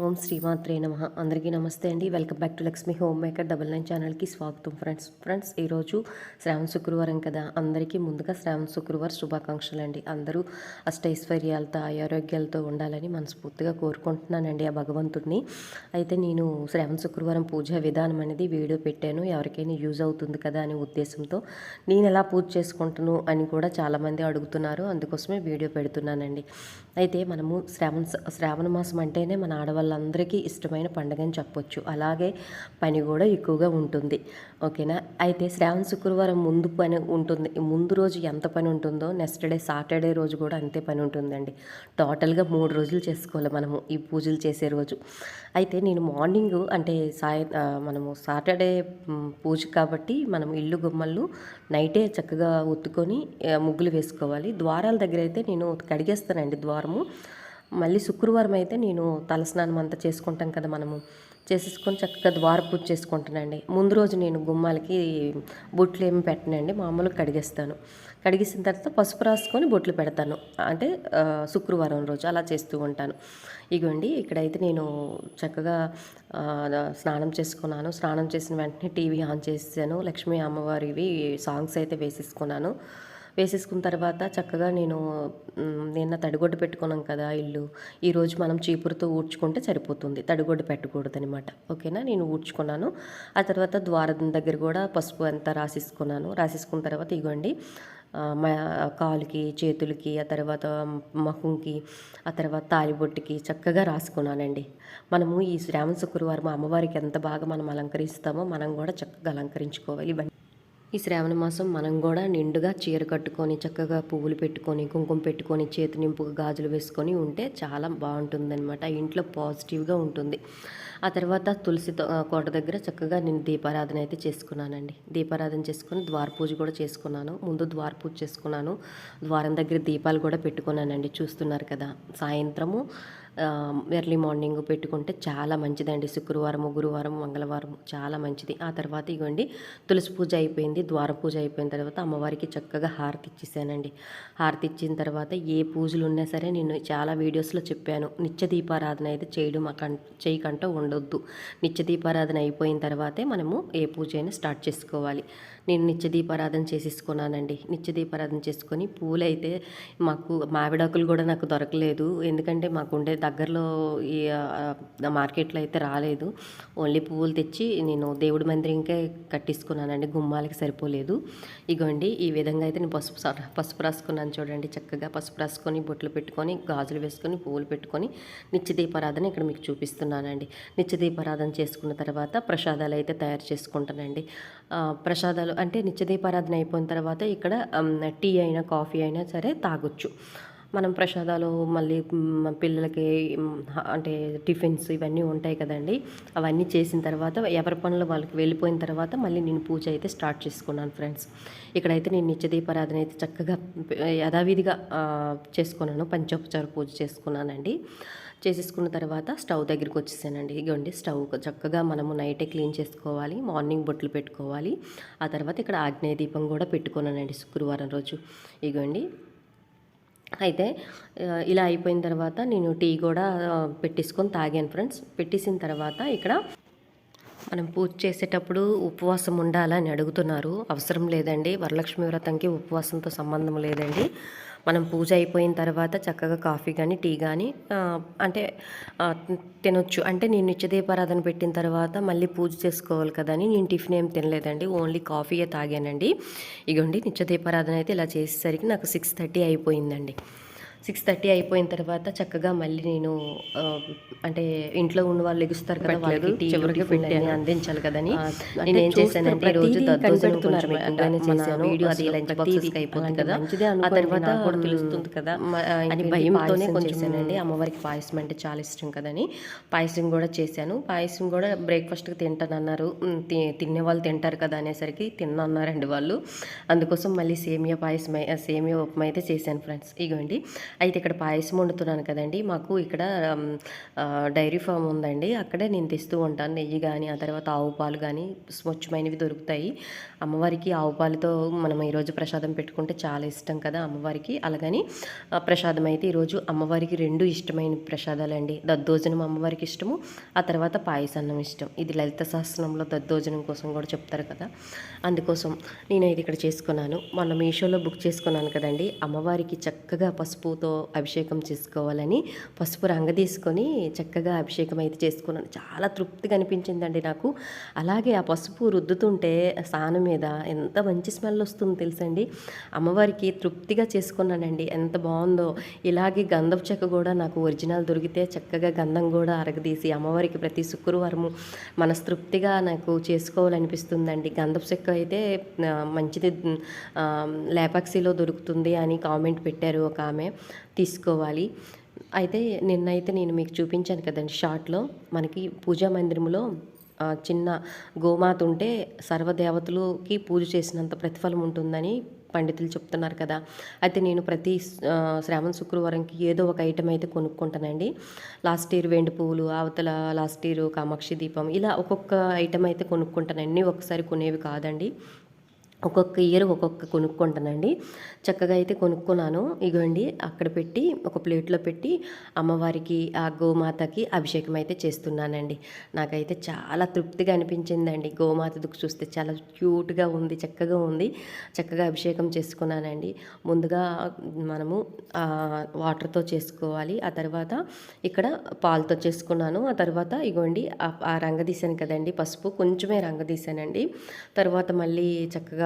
ఓం శ్రీమాత్రే నమః. అందరికీ నమస్తే అండి. Welcome back to Lakshmi home maker 99 ఛానల్కి స్వాగతం ఫ్రెండ్స్ ఈరోజు శ్రావణ శుక్రవారం కదా, అందరికీ ముందుగా శ్రావణ శుక్రవారం శుభాకాంక్షలు అండి. అందరూ అష్టైశ్వర్యాలతో ఆరోగ్యాలతో ఉండాలని మనస్ఫూర్తిగా కోరుకుంటున్నానండి ఆ భగవంతుడిని. అయితే నేను శ్రావణ శుక్రవారం పూజ విధానం అనేది వీడియో పెట్టాను, ఎవరికైనా యూజ్ అవుతుంది కదా అనే ఉద్దేశంతో. నేను ఎలా పూజ చేసుకుంటాను అని కూడా చాలామంది అడుగుతున్నారు, అందుకోసమే వీడియో పెడుతున్నానండి. అయితే మనము శ్రావణ మాసం అంటేనే మన ఆడవాళ్ళందరికీ ఇష్టమైన పండుగ అని చెప్పొచ్చు. అలాగే పని కూడా ఎక్కువగా ఉంటుంది, ఓకేనా. అయితే శ్రావణ శుక్రవారం ముందు పని ఉంటుంది, ముందు రోజు ఎంత పని ఉంటుందో నెక్స్ట్ డే సాటర్డే రోజు కూడా అంతే పని ఉంటుందండి. టోటల్గా 3 రోజులు చేసుకోవాలి మనము ఈ పూజలు చేసే రోజు. అయితే నేను మార్నింగ్ అంటే మనము సాటర్డే పూజ కాబట్టి మనం ఇల్లు గుమ్మలు నైటే చక్కగా ఒత్తుకొని ముగ్గులు వేసుకోవాలి. ద్వారాల దగ్గర అయితే నేను కడిగేస్తానండి ద్వారము. మళ్ళీ శుక్రవారం అయితే నేను తలస్నానం అంతా చేసుకుంటాం కదా మనము, చేసేసుకొని చక్కగా ద్వార పూజ చేసుకుంటానండి. ముందు రోజు నేను గుమ్మాలకి బొట్లు ఏమి పెట్టనండి, మామూలుగా కడిగేస్తాను. కడిగేసిన తర్వాత పసుపు రాసుకొని బొట్లు పెడతాను, అంటే శుక్రవారం రోజు అలా చేస్తూ ఉంటాను. ఇగోండి ఇక్కడైతే నేను చక్కగా స్నానం చేసుకున్నాను. స్నానం చేసిన వెంటనే టీవీ ఆన్ చేసాను, లక్ష్మీ అమ్మవారివి సాంగ్స్ అయితే వేసేసుకున్న తర్వాత చక్కగా నేను నిన్న తడిగొడ్డు పెట్టుకున్నాం కదా ఇల్లు, ఈరోజు మనం చీపురుతో ఊడ్చుకుంటే సరిపోతుంది, తడిగొడ్డు పెట్టకూడదు అనమాట, ఓకేనా. నేను ఊడ్చుకున్నాను. ఆ తర్వాత ద్వారం దగ్గర కూడా పసుపు అంతా రాసేసుకున్న తర్వాత ఇగోండి కాలుకి చేతులకి, ఆ తర్వాత మహంకి, ఆ తర్వాత తాలిబొట్టుకి చక్కగా రాసుకున్నానండి. మనము ఈ శ్రావణ శుక్రవారం అమ్మవారికి ఎంత బాగా మనం అలంకరిస్తామో మనం కూడా చక్కగా అలంకరించుకోవాలి. ఈ శ్రావణ మాసం మనం కూడా నిండుగా చీర కట్టుకొని చక్కగా పువ్వులు పెట్టుకొని కుంకుమ పెట్టుకొని చేతి నింపుగా గాజులు వేసుకొని ఉంటే చాలా బాగుంటుందన్నమాట, ఇంట్లో పాజిటివ్గా ఉంటుంది. ఆ తర్వాత తులసి కోట దగ్గర చక్కగా నేను దీపారాధన అయితే చేసుకున్నానండి. దీపారాధన చేసుకుని ద్వార పూజ కూడా చేసుకున్నాను. ముందు ద్వార పూజ చేసుకున్నాను, ద్వారం దగ్గర దీపాలు కూడా పెట్టుకున్నానండి. చూస్తున్నారు కదా, సాయంత్రము ఎర్లీ మార్నింగ్ పెట్టుకుంటే చాలా మంచిదండి. శుక్రవారం, గురువారం, మంగళవారం చాలా మంచిది. ఆ తర్వాత ఇవ్వండి తులసి పూజ అయిపోయింది, ద్వార పూజ అయిపోయిన తర్వాత అమ్మవారికి చక్కగా హారతి ఇచ్చేసానండి. హారతి ఇచ్చిన తర్వాత ఏ పూజలు ఉన్నా సరే నేను చాలా వీడియోస్లో చెప్పాను, నిత్య దీపారాధన అయితే చేయకంటూ ఉండొద్దు. నిత్య దీపారాధన అయిపోయిన తర్వాతే మనము ఏ పూజ అయినా స్టార్ట్ చేసుకోవాలి. నేను నిత్య దీపారాధన చేసేసుకున్నానండి. నిత్య దీపారాధన చేసుకొని పూలు అయితే మాకు మామిడాకులు కూడా నాకు దొరకలేదు, ఎందుకంటే మాకు ఉండే దగ్గరలో ఈ మార్కెట్లో అయితే రాలేదు. ఓన్లీ పువ్వులు తెచ్చి నేను దేవుడి మందిరంకే కట్టించుకున్నానండి, గుమ్మాలకి సరిపోలేదు. ఇగోండి ఈ విధంగా అయితే నేను పసుపు రాసుకున్నాను చూడండి. చక్కగా పసుపు రాసుకొని బొట్లు పెట్టుకొని గాజులు వేసుకొని పువ్వులు పెట్టుకొని నిత్య దీపారాధన ఇక్కడ మీకు చూపిస్తున్నానండి. నిత్య దీపారాధన చేసుకున్న తర్వాత ప్రసాదాలు అయితే తయారు చేసుకుంటానండి. ప్రసాదాలు అంటే నిత్య దీపారాధన అయిపోయిన తర్వాత ఇక్కడ టీ అయినా కాఫీ అయినా సరే తాగొచ్చు మనం. ప్రసాదాలు మళ్ళీ పిల్లలకి అంటే టిఫిన్స్ ఇవన్నీ ఉంటాయి కదండి, అవన్నీ చేసిన తర్వాత ఎవరి పనులు వాళ్ళకి వెళ్ళిపోయిన తర్వాత మళ్ళీ నేను పూజ అయితే స్టార్ట్ చేసుకున్నాను ఫ్రెండ్స్. ఇక్కడైతే నేను నిత్య దీపారాధన అయితే చక్కగా యథావిధిగా చేసుకున్నాను, పంచోపచార పూజ చేసుకున్నానండి. చేసేసుకున్న తర్వాత స్టవ్ దగ్గరికి వచ్చేసానండి. ఇగోండి స్టవ్ చక్కగా మనము నైటే క్లీన్ చేసుకోవాలి, మార్నింగ్ బొట్లు పెట్టుకోవాలి. ఆ తర్వాత ఇక్కడ ఆగ్నేయ దీపం కూడా పెట్టుకున్నానండి శుక్రవారం రోజు. ఇగోండి అయితే ఇలా అయిపోయిన తర్వాత నేను టీ కూడా పెట్టేసుకొని తాగాను ఫ్రెండ్స్. పెట్టేసిన తర్వాత ఇక్కడ మనం పూజ చేసేటప్పుడు ఉపవాసం ఉండాలని అడుగుతున్నారు, అవసరం లేదండి. వరలక్ష్మి వ్రతంకి ఉపవాసంతో సంబంధం లేదండి. మనం పూజ అయిపోయిన తర్వాత చక్కగా కాఫీ కానీ టీ కానీ అంటే తినొచ్చు. అంటే నేను నిత్య దీపారాధన పెట్టిన తర్వాత మళ్ళీ పూజ చేసుకోవాలి కదా అని నేను టిఫిన్ ఏం తినలేదండి, ఓన్లీ కాఫీయే తాగానండి. ఇగోండి నిత్య దీపారాధన అయితే ఇలా చేసేసరికి నాకు 6:30 అయిపోయిందండి. 6:30 అయిపోయిన తర్వాత చక్కగా మళ్ళీ నేను అంటే ఇంట్లో ఉన్న వాళ్ళు ఎగుస్తారు కదా, వాళ్ళకి టీ చివరికి పెట్టి అందించాలి కదని నేను ఏం చేశానంటే ఈరోజు వీడియో అది లంచ్ బాక్సెస్కి అయిపోతుంది కదా, ఆ తర్వాత కూడా తెలుస్తుంది కదా అని భయంతోనే కొంచెం అమ్మవారికి పాయసం అంటే చాలా ఇష్టం కదని పాయసం కూడా చేశాను. పాయసం కూడా బ్రేక్ఫాస్ట్కి తింటానన్నారు, తినే వాళ్ళు తింటారు కదా అనేసరికి తిన్నన్నారండి వాళ్ళు. అందుకోసం మళ్ళీ సేమియా ఉప్మా అయితే చేశాను ఫ్రెండ్స్. ఇగోండి అయితే ఇక్కడ పాయసం వండుతున్నాను కదండి. మాకు ఇక్కడ డైరీ ఫామ్ ఉందండి. అక్కడే నేను తెస్తూ ఉంటాను. నెయ్యి కానీ, ఆ తర్వాత ఆవు పాలు కానీ స్వచ్ఛమైనవి దొరుకుతాయి. అమ్మవారికి ఆవు పాలతో మనం ఈరోజు ప్రసాదం పెట్టుకుంటే చాలా ఇష్టం కదా అమ్మవారికి. అలాగని ప్రసాదం అయితే ఈరోజు అమ్మవారికి 2 ఇష్టమైన ప్రసాదాలండి. దద్దోజనం అమ్మవారికి ఇష్టము, ఆ తర్వాత పాయసాన్నం ఇష్టం. ఇది లలిత సహస్రంలో దద్దోజనం కోసం కూడా చెప్తారు కదా, అందుకోసం నేనైతే ఇక్కడ చేసుకున్నాను. మొన్న మీషోలో బుక్ చేసుకున్నాను కదండి. అమ్మవారికి చక్కగా పసుపుతో అభిషేకం చేసుకోవాలని పసుపు రంగు తీసుకొని చక్కగా అభిషేకం అయితే చేసుకున్నాను. చాలా తృప్తిగా అనిపించిందండి నాకు. అలాగే ఆ పసుపు రుద్దుతుంటే స్నానం మీద ఎంత మంచి స్మెల్ వస్తుందో తెలుసండి. అమ్మవారికి తృప్తిగా చేసుకున్నానండి. ఎంత బాగుందో. ఇలాగే గంధపు చెక్క కూడా నాకు ఒరిజినల్ దొరికితే చక్కగా గంధం కూడా అరగదీసి అమ్మవారికి ప్రతి శుక్రవారము మనస్తృప్తిగా నాకు చేసుకోవాలనిపిస్తుందండి. గంధపు చెక్క అయితే మంచిది, లేపాక్షిలో దొరుకుతుంది అని కామెంట్ పెట్టారు ఒక ఆమె. తీసుకోవాలి. అయితే నిన్నైతే నేను మీకు చూపించాను కదండి షార్ట్లో. మనకి పూజా మందిరంలో చిన్న గోమాత ఉంటే సర్వదేవతలకి పూజ చేసినంత ప్రతిఫలం ఉంటుందని పండితులు చెప్తున్నారు కదా. అయితే నేను ప్రతి శ్రావణ శుక్రవారంకి ఏదో ఒక ఐటెం అయితే కొనుక్కుంటానండి. లాస్ట్ ఇయర్ వెండి పువ్వులు, అవతల లాస్ట్ ఇయర్ కామాక్షి దీపం, ఇలా ఒక్కొక్క ఐటెం అయితే కొనుక్కుంటాను. అన్నీ ఒకసారి కొనేవి కాదండి. ఒక్కొక్క ఇయర్ ఒక్కొక్క కొనుక్కుంటానండి. చక్కగా అయితే కొనుక్కున్నాను. ఇగోండి అక్కడ పెట్టి ఒక ప్లేట్లో పెట్టి అమ్మవారికి ఆ గోమాతకి అభిషేకం అయితే చేస్తున్నానండి. నాకైతే చాలా తృప్తిగా అనిపించిందండి. గోమాత దుక్కు చూస్తే చాలా క్యూట్గా ఉంది, చక్కగా ఉంది. చక్కగా అభిషేకం చేసుకున్నానండి. ముందుగా మనము వాటర్తో చేసుకోవాలి. ఆ తర్వాత ఇక్కడ పాలతో చేసుకున్నాను. ఆ తర్వాత ఇగోండి ఆ రంగు తీసాను కదండి, పసుపు కొంచెమే రంగు తీసానండి. తర్వాత మళ్ళీ చక్కగా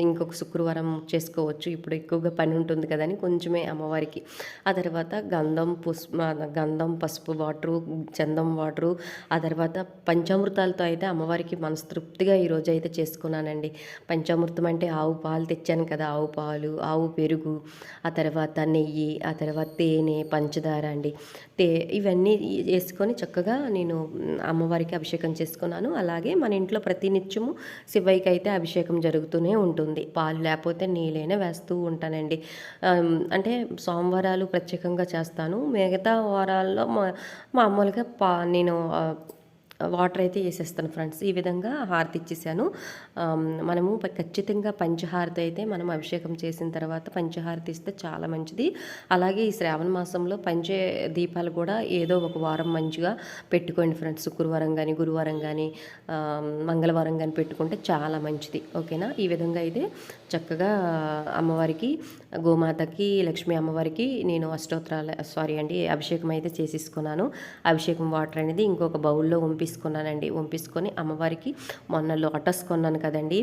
ఇంకొక శుక్రవారం చేసుకోవచ్చు. ఇప్పుడు ఎక్కువగా పని ఉంటుంది కదని కొంచెమే అమ్మవారికి. ఆ తర్వాత గంధం పసుపు వాటరు, చందం వాటరు, ఆ తర్వాత పంచామృతాలతో అయితే అమ్మవారికి మనస్తృప్తిగా ఈరోజు అయితే చేసుకున్నానండి. పంచామృతం అంటే ఆవు పాలు తెచ్చాను కదా, ఆవు పాలు, ఆవు పెరుగు, ఆ తర్వాత నెయ్యి, ఆ తర్వాత తేనె, పంచదార అండి. ఇవన్నీ వేసుకొని చక్కగా నేను అమ్మవారికి అభిషేకం చేసుకున్నాను. అలాగే మన ఇంట్లో ప్రతినిత్యము శివయ్యకి అయితే అభిషేకం జరుగుతూనే ఉంటుంది. పాలు లేకపోతే నీళ్ళైనా వేస్తూ ఉంటానండి. అంటే సోమవారాలు ప్రత్యేకంగా చేస్తాను. మిగతా వారాల్లో మామూలుగా నేను వాటర్ అయితే వేసేస్తాను ఫ్రెండ్స్. ఈ విధంగా హారతి ఇచ్చేసాను. మనము ఖచ్చితంగా పంచహారతి అయితే మనం అభిషేకం చేసిన తర్వాత పంచహారతి ఇస్తే చాలా మంచిది. అలాగే ఈ శ్రావణ మాసంలో పంచే దీపాలు కూడా ఏదో ఒక వారం మంచిగా పెట్టుకోండి ఫ్రెండ్స్. శుక్రవారం కానీ, గురువారం కానీ, మంగళవారం కానీ పెట్టుకుంటే చాలా మంచిది. ఓకేనా. ఈ విధంగా అయితే చక్కగా అమ్మవారికి, గోమాతకి, లక్ష్మీ అమ్మవారికి నేను అభిషేకం అయితే చేసేసుకున్నాను. అభిషేకం వాటర్ అనేది ఇంకొక బౌల్లో వంపేసుకున్నానండి. వంపేసుకొని అమ్మవారికి మొన్న లోటస్ కొన్నాను కదండి,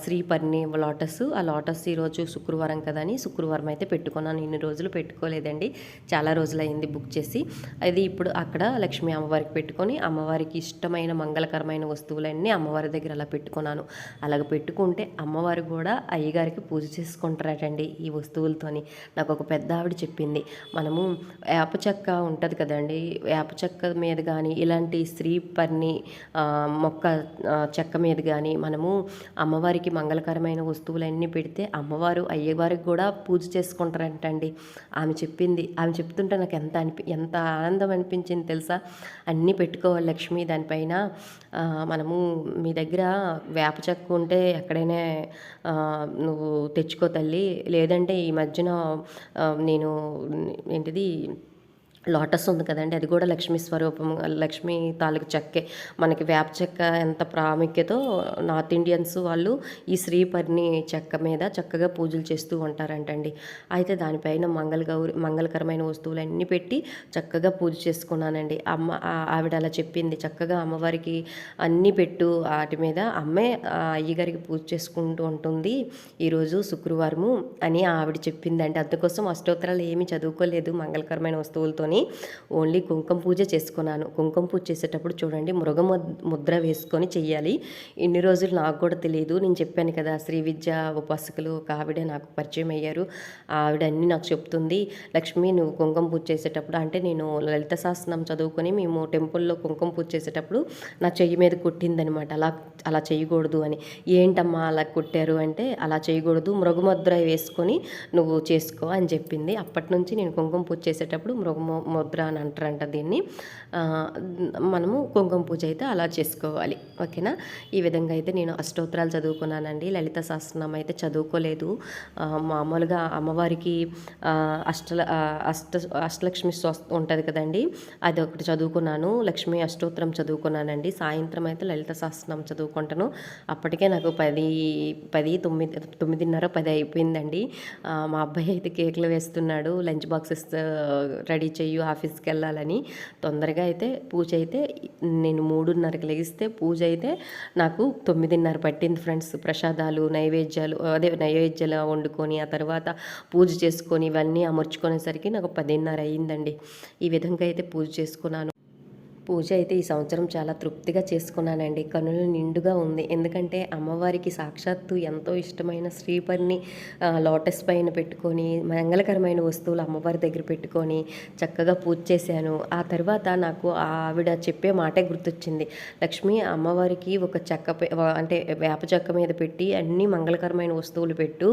శ్రీపర్ణి లోటస్. ఆ లోటస్ ఈరోజు శుక్రవారం కదా అని శుక్రవారం అయితే పెట్టుకున్నాను. ఇన్ని రోజులు పెట్టుకోలేదండి, చాలా రోజులైంది బుక్ చేసి. అది ఇప్పుడు అక్కడ లక్ష్మీ అమ్మవారికి పెట్టుకొని అమ్మవారికి ఇష్టమైన మంగళకరమైన వస్తువులన్నీ అమ్మవారి దగ్గర అలా పెట్టుకున్నాను. అలాగ పెట్టుకుంటే అమ్మవారు కూడా అయ్యగారికి పూజ చేసుకుంటారటండి ఈ వస్తువులతోని. నాకు ఒక పెద్ద ఆవిడ చెప్పింది. మనము వేప చెక్క ఉంటుంది కదండి, వేప చెక్క మీద కానీ ఇలాంటి శ్రీపర్ణి మొక్క చెక్క మీద కానీ మనము అమ్మవారికి మంగళకరమైన వస్తువులన్నీ పెడితే అమ్మవారు అయ్యవారికి కూడా పూజ చేసుకుంటారంటండి. ఆమె చెప్తుంటే నాకు ఎంత ఆనందం అనిపించింది తెలుసా. అన్నీ పెట్టుకోవాలి లక్ష్మి దానిపైన. మనము మీ దగ్గర వేప చెక్క ఉంటే ఎక్కడైనా నువ్వు తెచ్చుకో తల్లి, లేదంటే ఈ మధ్యన నేను ఏంటిది లోటస్ ఉంది కదండి, అది కూడా లక్ష్మీ స్వరూపం, లక్ష్మీ తాలూకు చెక్కే. మనకి వేప చెక్క ఎంత ప్రాముఖ్యతో నార్త్ ఇండియన్స్ వాళ్ళు ఈ శ్రీపర్ణి చెక్క మీద చక్కగా పూజలు చేస్తూ ఉంటారంటండి. అయితే దానిపైన మంగళకరమైన వస్తువులన్నీ పెట్టి చక్కగా పూజ చేసుకున్నానండి. ఆవిడ అలా చెప్పింది. చక్కగా అమ్మవారికి అన్నీ పెట్టు, వాటి మీద అమ్మే అయ్యగారికి పూజ చేసుకుంటూ ఉంటుంది ఈరోజు శుక్రవారము అని ఆవిడ చెప్పిందండి. అందుకోసం అష్టోత్తరాలు ఏమీ చదువుకోలేదు మంగళకరమైన వస్తువులతోని. కానీ ఓన్లీ కుంకుమ పూజ చేసుకున్నాను. కుంకుమ పూజ చేసేటప్పుడు చూడండి ముద్ర వేసుకొని చెయ్యాలి. ఇన్ని రోజులు నాకు కూడా తెలియదు. నేను చెప్పాను కదా, శ్రీ విద్య ఉపాసకులు ఒక ఆవిడ నాకు పరిచయం అయ్యారు. ఆవిడ అన్నీ నాకు చెప్తుంది. లక్ష్మి, నువ్వు కుంకుమ పూజ చేసేటప్పుడు, అంటే నేను లలిత సహస్రనామం చదువుకొని మేము టెంపుల్లో కుంకుమ పూజ చేసేటప్పుడు నా చెయ్యి మీద కుట్టిందనమాట. అలా చేయకూడదు అని. ఏంటమ్మా అలా కుట్టారు అంటే, అలా చేయకూడదు, మృగముద్ర వేసుకొని నువ్వు చేసుకో అని చెప్పింది. అప్పటి నుంచి నేను కుంకుమ పూజ చేసేటప్పుడు ముద్ర అని అంటారంట దీన్ని. మనము కుంకుమ పూజ అయితే అలా చేసుకోవాలి. ఓకేనా? ఈ విధంగా అయితే నేను అష్టోత్తరాలు చదువుకున్నానండి. లలిత సహస్రనామం అయితే చదువుకోలేదు. మామూలుగా అమ్మవారికి అష్టలక్ష్మి ఉంటుంది కదండి, అది ఒకటి చదువుకున్నాను. లక్ష్మీ అష్టోత్తరం చదువుకున్నానండి. సాయంత్రం అయితే లలిత సహస్రనామం చదువుకుంటాను. అప్పటికే నాకు 9:30 10 అయిపోయిందండి. మా అబ్బాయి అయితే కేకులు వేస్తున్నాడు, లంచ్ బాక్సెస్ రెడీ చెయ్యు ఆఫీస్కి వెళ్ళాలని. తొందరగా అయితే పూజ అయితే నేను 3:30కి లెగిస్తే పూజ అయితే నాకు 9:30 పట్టింది ఫ్రెండ్స్. ప్రసాదాలు నైవేద్యాలు వండుకొని ఆ తర్వాత పూజ చేసుకొని ఇవన్నీ అమర్చుకునేసరికి నాకు 10:30 అయ్యిందండి. ఈ విధంగా అయితే పూజ చేసుకున్నాను. పూజ అయితే ఈ సంవత్సరం చాలా తృప్తిగా చేసుకున్నానండి. కనులు నిండుగా ఉంది. ఎందుకంటే అమ్మవారికి సాక్షాత్తు ఎంతో ఇష్టమైన శ్రీపరిని లోటస్ పైన పెట్టుకొని మంగళకరమైన వస్తువులు అమ్మవారి దగ్గర పెట్టుకొని చక్కగా పూజ చేశాను. ఆ తర్వాత నాకు ఆవిడ చెప్పే మాటే గుర్తొచ్చింది. లక్ష్మి, అమ్మవారికి ఒక అంటే వేప చెక్క మీద పెట్టి అన్ని మంగళకరమైన వస్తువులు పెట్టు,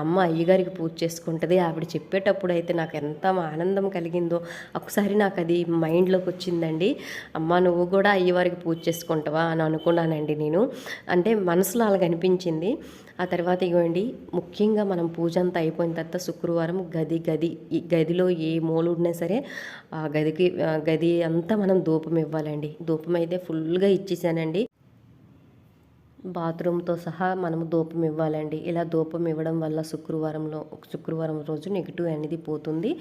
అమ్మ అయ్యగారికి పూజ చేసుకుంటుంది. ఆవిడ చెప్పేటప్పుడు అయితే నాకు ఎంత ఆనందం కలిగిందో ఒకసారి నాకు అది మైండ్లోకి వచ్చిందండి. అమ్మ, నువ్వు కూడా అయ్యవారికి పూజ చేసుకుంటావా అని అనుకున్నానండి నేను. అంటే మనసులో అలాగ అనిపించింది. ఆ తర్వాత ఇవ్వండి, ముఖ్యంగా మనం పూజ అంతా అయిపోయిన తర్వాత శుక్రవారం ఈ గదిలో ఏ మూల ఉన్నా సరే ఆ గది అంతా మనం ధూపం ఇవ్వాలండి. ధూపం అయితే ఫుల్గా ఇచ్చేసానండి. బాత్రూమ్తో సహా మనము ధూపం ఇవ్వాలండి. ఇలా ధూపం ఇవ్వడం వల్ల శుక్రవారం రోజు నెగిటివ్ అనేది పోతుంది.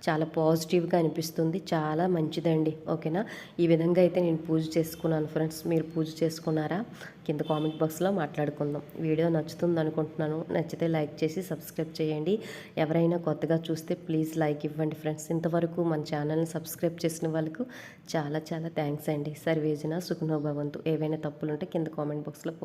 చాలా పాజిటివ్గా అనిపిస్తుంది. చాలా మంచిదండి. ఓకేనా? ఈ విధంగా అయితే నేను పూజ చేసుకున్నాను ఫ్రెండ్స్. మీరు పూజ చేసుకున్నారా? కింద కామెంట్ బాక్స్లో మాట్లాడుకుందాం. వీడియో నచ్చుతుంది అనుకుంటున్నాను. నచ్చితే లైక్ చేసి సబ్స్క్రైబ్ చేయండి. ఎవరైనా కొత్తగా చూస్తే ప్లీజ్ లైక్ ఇవ్వండి ఫ్రెండ్స్. ఇంతవరకు మన ఛానల్ని సబ్స్క్రైబ్ చేసిన వాళ్ళకు చాలా చాలా థ్యాంక్స్ అండి. సర్వేజన సుఖనో భవంతు. ఏవైనా తప్పులుంటే కింద కామెంట్ బాక్స్లో పోస్ట్